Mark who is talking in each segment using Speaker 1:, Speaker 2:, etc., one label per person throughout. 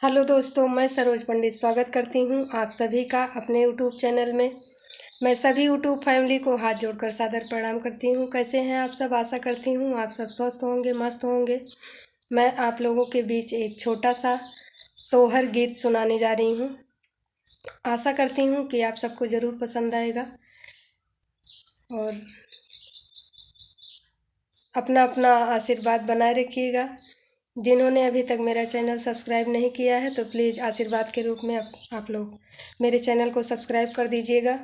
Speaker 1: Hello दोस्तों, मैं सरोज पंडित स्वागत करती हूं आप सभी का अपने यूट्यूब चैनल में। मैं सभी यूट्यूब फैमिली को हाथ जोड़कर सादर प्रणाम करती हूं। कैसे हैं आप सब? आशा करती हूं आप सब स्वस्थ होंगे, मस्त होंगे। मैं आप लोगों के बीच एक छोटा सा सोहर गीत सुनाने जा रही हूं। आशा करती हूं कि आप सबको ज़रूर पसंद आएगा और अपना अपना आशीर्वाद बनाए रखिएगा। जिन्होंने अभी तक मेरा चैनल सब्सक्राइब नहीं किया है तो प्लीज़ आशीर्वाद के रूप में आप लोग मेरे चैनल को सब्सक्राइब कर दीजिएगा।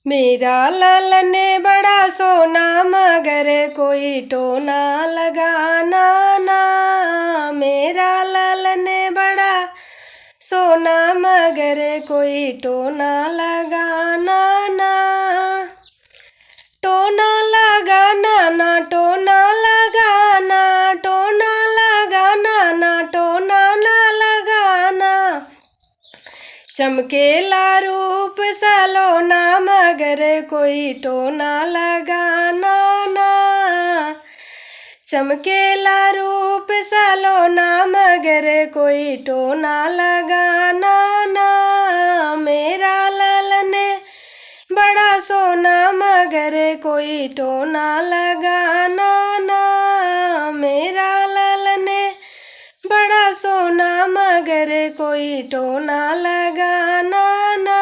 Speaker 1: मेरा लालन बड़ा सोना मगर कोई टोना लगाना ना। मेरा लालन बड़ा सोना मगर कोई टोना लगाना ना। टोना लगाना ना, टोना लगाना, टोना लगाना ना, टोना ना लगाना। चमकेला रूप सलोना मगर कोई टोना लगाना ना। चमकेला रूप सलोना मगर कोई टोना लगाना ना। मेरा लालन बड़ा सोना मगर कोई टोना लगाना ना। मेरा लालन बड़ा सोना मगर कोई टोना लगाना ना।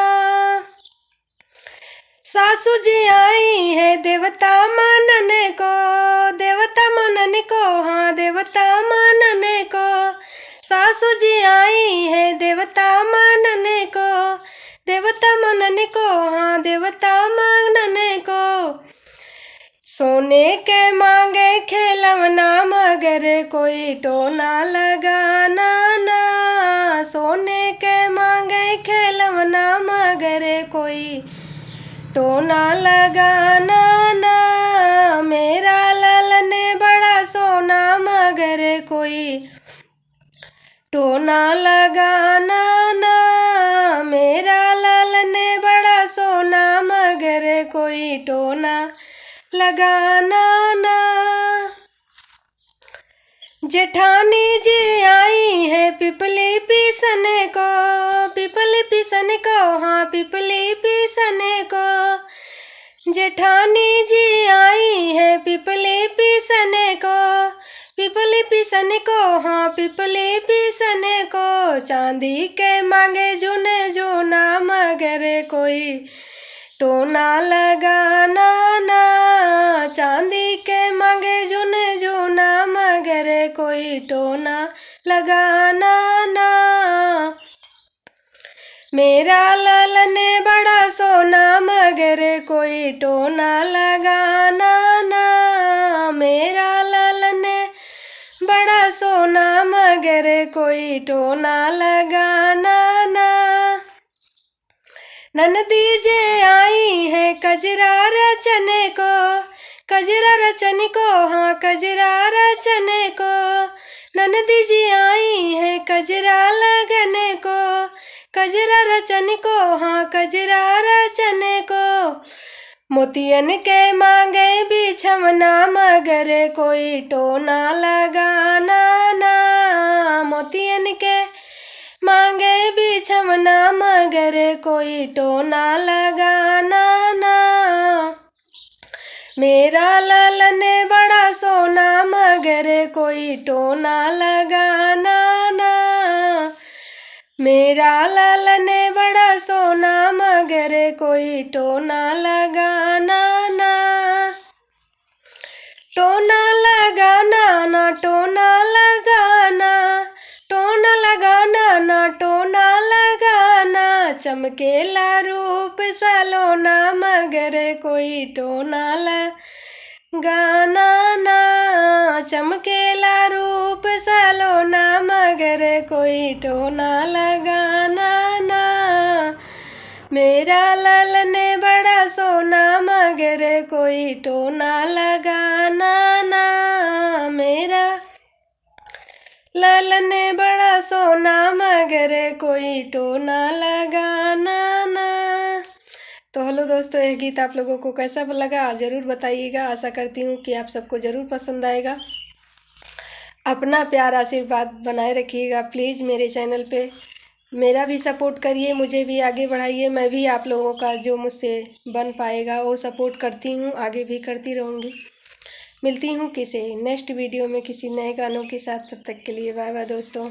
Speaker 1: सासू जी आई है देवता मानने को, देवता मानने को, हाँ देवता मानने को। सासू जी आई है देवता मानने को, देवता मानने को, हाँ देवता मानने को। सोने के मांगे खिलौना मगर कोई टोना लगाना ना। सोने के मांगे खिलौना मगर कोई टोना लगाना ना। मेरा लालन बड़ा सोना मगर कोई टोना लगाना ना। मेरा लालन बड़ा सोना मगर कोई टोना लगाना ना। जेठानी जी आई है पिपली पीसने को, पिपली पीसने को, हाँ पिपली पीसने को। जेठानी जी आई है पिपली पीसने को, पिपली पीसने को, हाँ पिपली पीसने को। चांदी के मांगे जुने जूना मगर कोई टोना लगाना ना। चांदी के मांगे जुने जूना मगर कोई टोना लगाना ना। मेरा लालन बड़ा सोना मगर कोई टोना लगाना ना। मेरा लालन बड़ा सोना मगर कोई टोना लगाना ना। ननदी जे आई है कजरा रचने को, कजरा रचने को, हाँ कजरा रचने को। ननदी जी आई है कजरा लगने को, कजरा रचने को, हाँ कजरा रचने को। मोतियन के मांगे बिछमना मगर कोई टोना लगाना ना। मोतियन के मांगे बिछमना मगर कोई टोना लगाना ना। मेरा लालन बड़ा सोना मगर कोई टोना लगाना ना। मेरा लालन बड़ा सोना मगर कोई टोना लगाना ना। टोना लगाना ना, टोना लगाना, टोना लगाना ना, टोना लगाना। चमकेला रूप सलोना मगर कोई टोना लगाना ना। चमकेला रूप सलोना मगर कोई टोना लगाना ना। मेरा लालन बड़ा सोना मगर कोई टोना लगाना ना। मेरा लालन बड़ा सोना मगर कोई टोना लगाना ना। तो हेलो दोस्तों, यह गीत आप लोगों को कैसा लगा ज़रूर बताइएगा। आशा करती हूँ कि आप सबको ज़रूर पसंद आएगा। अपना प्यार आशीर्वाद बनाए रखिएगा प्लीज़। मेरे चैनल पे मेरा भी सपोर्ट करिए, मुझे भी आगे बढ़ाइए। मैं भी आप लोगों का जो मुझसे बन पाएगा वो सपोर्ट करती हूँ, आगे भी करती रहूँगी। मिलती हूँ किसी नेक्स्ट वीडियो में किसी नए गानों के साथ। तब तक के लिए बाय बाय दोस्तों।